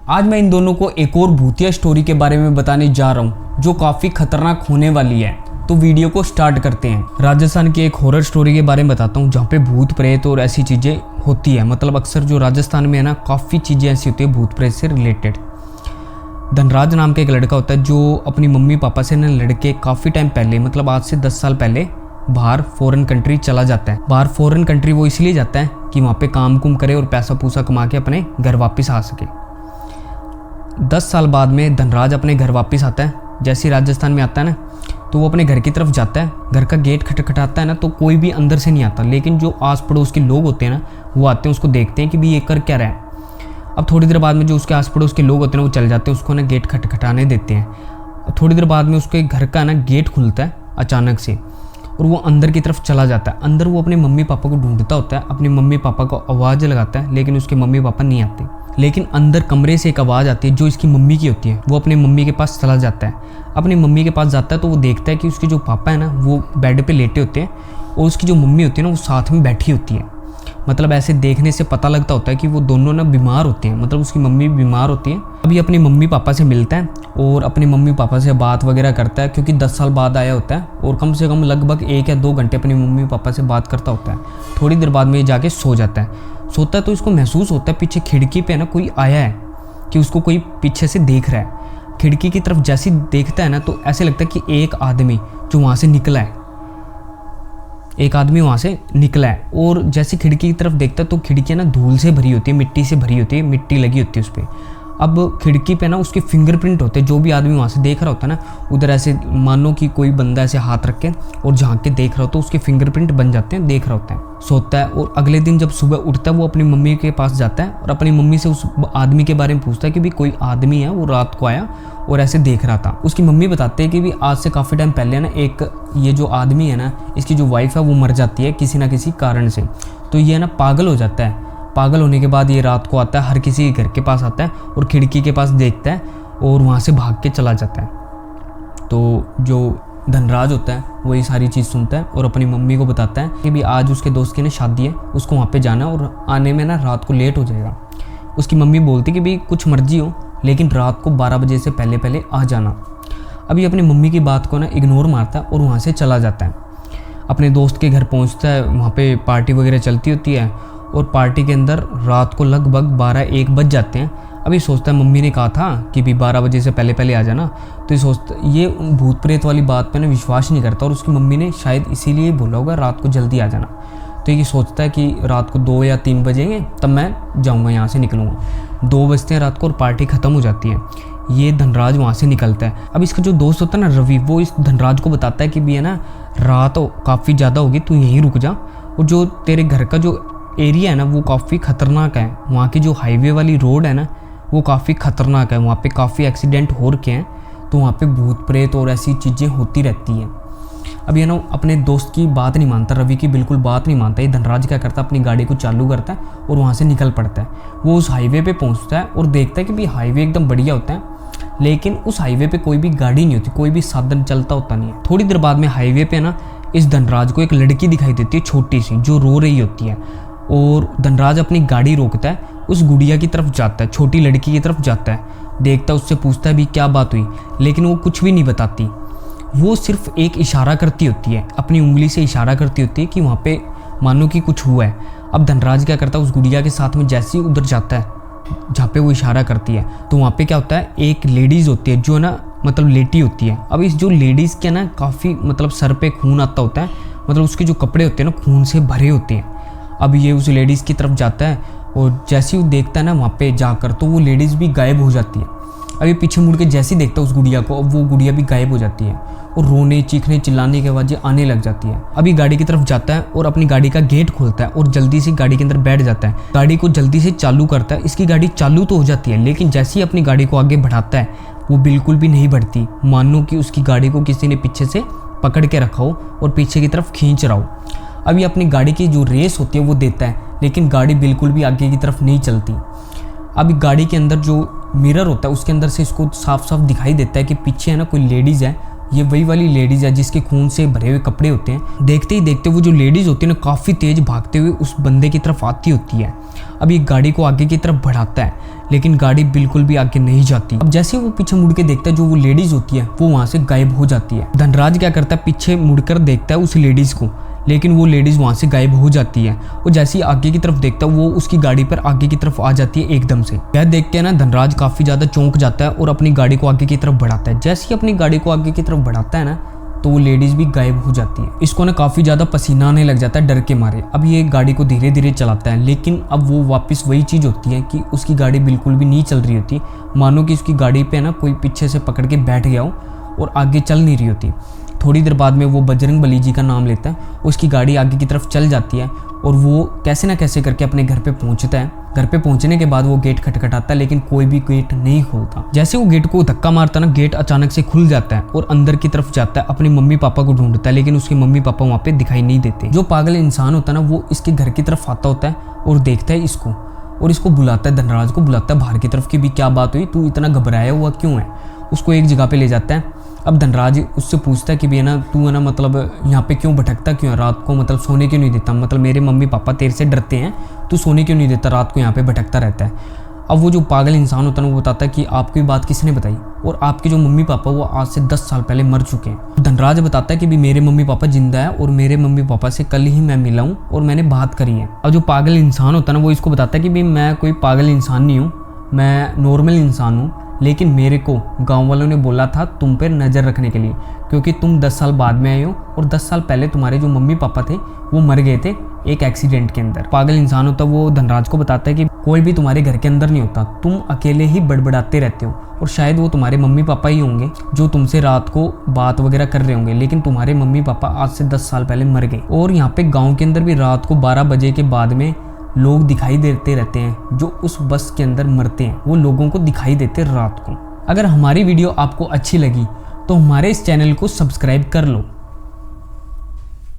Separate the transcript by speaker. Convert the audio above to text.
Speaker 1: आज मैं इन दोनों को एक और भूतिया स्टोरी के बारे में बताने जा रहा हूँ जो काफ़ी खतरनाक होने वाली है। तो वीडियो को स्टार्ट करते हैं। राजस्थान की एक हॉरर स्टोरी के बारे में बताता हूँ जहाँ पे भूत प्रेत और ऐसी चीज़ें होती है। मतलब अक्सर जो राजस्थान में है ना, काफ़ी चीज़ें ऐसी होती है भूत प्रेत से रिलेटेड। धनराज नाम का एक लड़का होता है जो अपनी मम्मी पापा से ना लड़के काफ़ी टाइम पहले, मतलब आज से 10 साल पहले बाहर फॉरेन कंट्री चला जाता है। बाहर फॉरेन कंट्री वो इसलिए जाता है कि वहाँ पे काम कुम करे और पैसा पूसा कमा के अपने घर वापस आ सके। 10 साल बाद में धनराज अपने घर वापस आता है। जैसे राजस्थान में आता है ना, तो वो अपने घर की तरफ जाता है। घर का गेट खटखटाता है ना, तो कोई भी अंदर से नहीं आता, लेकिन जो आस पड़ोस के लोग होते हैं ना, वो आते हैं, उसको देखते हैं कि भी ये कर क्या रहा है। अब थोड़ी देर बाद में जो उसके आस पड़ोस के लोग होते हैं ना, वो चल जाते हैं, उसको ना गेट खटखटाने देते हैं। अब थोड़ी देर बाद में उसके घर का ना गेट खुलता है अचानक से और वो अंदर की तरफ चला जाता है। अंदर वो अपने मम्मी पापा को ढूंढता होता है, अपने मम्मी पापा को आवाज़ लगाता है, लेकिन उसके मम्मी पापा नहीं आते। लेकिन अंदर कमरे से एक आवाज़ आती है जो इसकी मम्मी की होती है। वो अपनी मम्मी के पास चला जाता है। अपनी मम्मी के पास जाता है तो वो देखता है कि उसके जो पापा है ना, वो बेड पे लेटे होते हैं और उसकी जो मम्मी होती है ना, वो साथ में बैठी होती है। मतलब ऐसे देखने से पता लगता होता है कि वो दोनों ना बीमार होते हैं, मतलब उसकी मम्मी बीमार होती है। अभी अपने मम्मी पापा से मिलता है और अपने मम्मी पापा से बात वगैरह करता है, क्योंकि 10 साल बाद आया होता है और कम से कम लगभग 1 या 2 घंटे अपने मम्मी पापा से बात करता होता है। थोड़ी देर बाद में ये जाके सो जाता है। सोता है तो इसको महसूस होता है पीछे खिड़की पे ना कोई आया है, कि उसको कोई पीछे से देख रहा है। खिड़की की तरफ जैसे देखता है ना, तो ऐसे लगता है कि एक आदमी जो वहाँ से निकला है, एक आदमी वहाँ से निकला है। और जैसे खिड़की की तरफ देखता है तो खिड़कियाँ ना धूल से भरी होती है, मिट्टी से भरी होती है, मिट्टी लगी होती है उस पर। अब खिड़की पे ना उसके फिंगरप्रिंट होते हैं। जो भी आदमी वहाँ से देख रहा होता है ना, उधर ऐसे मानो कि कोई बंदा ऐसे हाथ रख के और झांक के देख रहा होता है, उसके फिंगरप्रिंट बन जाते हैं, देख रहा होता है। सोता है और अगले दिन जब सुबह उठता है वो अपनी मम्मी के पास जाता है और अपनी मम्मी से उस आदमी के बारे में पूछता है कि भी कोई आदमी है, वो रात को आया और ऐसे देख रहा था। उसकी मम्मी बताते हैं कि भी आज से काफ़ी टाइम पहले ना, एक ये जो आदमी है ना, इसकी जो वाइफ है वो मर जाती है किसी ना किसी कारण से। तो ये ना पागल हो जाता है। पागल होने के बाद ये रात को आता है, हर किसी के घर के पास आता है और खिड़की के पास देखता है और वहाँ से भाग के चला जाता है। तो जो धनराज होता है वो ये सारी चीज़ सुनता है और अपनी मम्मी को बताता है कि भी आज उसके दोस्त की ना शादी है, उसको वहाँ पे जाना है और आने में ना रात को लेट हो जाएगा। उसकी मम्मी बोलती कि भी कुछ मर्जी हो, लेकिन रात को 12 बजे से पहले पहले आ जाना। अभी अपनी मम्मी की बात को ना इग्नोर मारता है और वहाँ से चला जाता है। अपने दोस्त के घर पहुँचता है, वहाँ पे पार्टी वगैरह चलती होती है और पार्टी के अंदर रात को लगभग 12-1 बज जाते हैं। अभी सोचता है मम्मी ने कहा था कि भी 12 बजे से पहले पहले आ जाना, तो ये भूत प्रेत वाली बात पे ना विश्वास नहीं करता और उसकी मम्मी ने शायद इसीलिए बोला होगा रात को जल्दी आ जाना। तो ये सोचता है कि रात को 2 या 3 बजेंगे तब मैं जाऊँगा, यहाँ से निकलूँगा। 2 बजते हैं रात को और पार्टी ख़त्म हो जाती है। ये धनराज वहाँ से निकलता है। अब इसका जो दोस्त होता है ना रवि, वो इस धनराज को बताता है कि भी है ना, रात काफ़ी ज़्यादा होगी, तू यहीं रुक जा और जो तेरे घर का जो एरिया है ना वो काफ़ी ख़तरनाक है। वहाँ की जो हाईवे वाली रोड है ना, वो काफ़ी ख़तरनाक है। वहाँ पे काफ़ी एक्सीडेंट हो रखे हैं, तो वहाँ पे भूत प्रेत और ऐसी चीज़ें होती रहती हैं। अब ये ना अपने दोस्त की बात नहीं मानता, रवि की बिल्कुल बात नहीं मानता। ये धनराज क्या करता है, अपनी गाड़ी को चालू करता है और वहाँ से निकल पड़ता है। वो उस हाईवे पे पहुँचता है और देखता है कि भाई हाईवे एकदम बढ़िया होता है, लेकिन उस हाईवे पे कोई भी गाड़ी नहीं होती, कोई भी साधन चलता होता नहीं है। थोड़ी देर बाद में हाईवे पे ना इस धनराज को एक लड़की दिखाई देती है, छोटी सी, जो रो रही होती है। और धनराज अपनी गाड़ी रोकता है, उस गुड़िया की तरफ जाता है, छोटी लड़की की तरफ जाता है, देखता है, उससे पूछता है भी क्या बात हुई, लेकिन वो कुछ भी नहीं बताती। वो सिर्फ एक इशारा करती होती है, अपनी उंगली से इशारा करती होती है कि वहाँ पे मानो कि कुछ हुआ है। अब धनराज क्या करता है, उस गुड़िया के साथ में जैसे ही उधर जाता है जहाँ पे वो इशारा करती है, तो वहाँ पे क्या होता है, एक लेडीज़ होती है जो ना मतलब लेटी होती है। अब इस जो लेडीज़ के ना काफ़ी मतलब सर पे खून आता होता है, मतलब उसके जो कपड़े होते हैं ना खून से भरे होते हैं। अब ये उस लेडीज़ की तरफ जाता है और जैसे ही वो देखता है ना वहाँ पे जाकर, तो वो लेडीज़ भी गायब हो जाती है। अब ये पीछे मुड़ के जैसे ही देखता है उस गुड़िया को, अब वो गुड़िया भी गायब हो जाती है और रोने चीखने चिल्लाने के आवाज़ें आने लग जाती है। अभी गाड़ी की तरफ जाता है और अपनी गाड़ी का गेट खोलता है और जल्दी से गाड़ी के अंदर बैठ जाता है। गाड़ी को जल्दी से चालू करता है। इसकी गाड़ी चालू तो हो जाती है, लेकिन जैसे ही अपनी गाड़ी को आगे बढ़ाता है वो बिल्कुल भी नहीं बढ़ती, मानो कि उसकी गाड़ी को किसी ने पीछे से पकड़ के रखा हो और पीछे की तरफ खींच रहा हो। अभी अपनी गाड़ी की जो रेस होती है वो देता है, लेकिन गाड़ी बिल्कुल भी आगे की तरफ नहीं चलती। अभी गाड़ी के अंदर जो मिरर होता है उसके अंदर से इसको साफ साफ दिखाई देता है कि पीछे है ना कोई लेडीज़ है ये वही वाली लेडीज़ है जिसके खून से भरे हुए कपड़े होते हैं। देखते ही देखते वो जो लेडीज़ होती है ना काफ़ी तेज़ भागते हुए उस बंदे की तरफ आती होती है। अब ये गाड़ी को आगे की तरफ बढ़ाता है लेकिन गाड़ी बिल्कुल भी आगे नहीं जाती। अब जैसे वो पीछे मुड़ के देखता है जो वो लेडीज़ होती है वो वहाँ से गायब हो जाती है। धनराज क्या करता है, पीछे मुड़कर देखता है उस लेडीज़ को, लेकिन वो लेडीज़ वहाँ से गायब हो जाती है। और जैसे ही आगे की तरफ देखता है वो उसकी गाड़ी पर आगे की तरफ आ जाती है एकदम से। यह देख के ना धनराज काफ़ी ज़्यादा चौंक जाता है और अपनी गाड़ी को आगे की तरफ बढ़ाता है। जैसे ही अपनी गाड़ी को आगे की तरफ बढ़ाता है ना तो वो लेडीज़ भी गायब हो जाती है। इसको ना काफ़ी ज़्यादा पसीना आने लग जाता है डर के मारे। अब ये गाड़ी को धीरे धीरे चलाता है लेकिन अब वो वापस वही चीज़ होती है कि उसकी गाड़ी बिल्कुल भी नहीं चल रही होती, मानो कि उसकी गाड़ी पे ना कोई पीछे से पकड़ के बैठ गया हो और आगे चल नहीं रही होती। थोड़ी देर बाद में वो बजरंग बली जी का नाम लेता है, उसकी गाड़ी आगे की तरफ चल जाती है और वो कैसे ना कैसे करके अपने घर पे पहुंचता है। घर पे पहुंचने के बाद वो गेट खटखटाता है लेकिन कोई भी गेट नहीं खोलता। जैसे वो गेट को धक्का मारता है ना गेट अचानक से खुल जाता है और अंदर की तरफ जाता है, अपने मम्मी पापा को ढूंढता है लेकिन उसके मम्मी पापा वहाँ पे दिखाई नहीं देते। जो पागल इंसान होता है ना वो इसके घर की तरफ आता होता है और देखता है इसको और इसको बुलाता है, धनराज को बुलाता है बाहर की तरफ कि भी क्या बात हुई, तू इतना घबराया हुआ क्यों है। उसको एक जगह पे ले जाता है। अब धनराज उससे पूछता है कि भी है ना तू है ना मतलब यहाँ पे क्यों भटकता क्यों है, रात को मतलब सोने क्यों नहीं देता, मतलब मेरे मम्मी पापा तेरे से डरते हैं, तू सोने क्यों नहीं देता, रात को यहाँ पे भटकता रहता है। अब वो जो पागल इंसान होता है ना वो बताता है कि आपको ये बात किसने बताई और आपके जो मम्मी पापा वो आज से 10 साल पहले मर चुके हैं। धनराज बताता है कि भी मेरे मम्मी पापा जिंदा है और मेरे मम्मी पापा से कल ही मैं मिला हूँ और मैंने बात करी है। अब जो पागल इंसान होता है ना वो इसको बताता है कि भी मैं कोई पागल इंसान नहीं हूँ, मैं नॉर्मल इंसान हूँ, लेकिन मेरे को गांव वालों ने बोला था तुम पर नज़र रखने के लिए क्योंकि तुम 10 साल बाद में आए हो और 10 साल पहले तुम्हारे जो मम्मी पापा थे वो मर गए थे एक एक्सीडेंट के अंदर। पागल इंसान होता वो धनराज को बताता है कि कोई भी तुम्हारे घर के अंदर नहीं होता, तुम अकेले ही बड़बड़ाते रहते हो और शायद वो तुम्हारे मम्मी पापा ही होंगे जो तुमसे रात को बात वगैरह कर रहे होंगे, लेकिन तुम्हारे मम्मी पापा आज से 10 साल पहले मर गए। और यहाँ पे गाँव के अंदर भी रात को 12 बजे के बाद में लोग दिखाई देते रहते हैं जो उस बस के अंदर मरते हैं, वो लोगों को दिखाई देते रात को। अगर हमारी वीडियो आपको अच्छी लगी तो हमारे इस चैनल को सब्सक्राइब कर लो।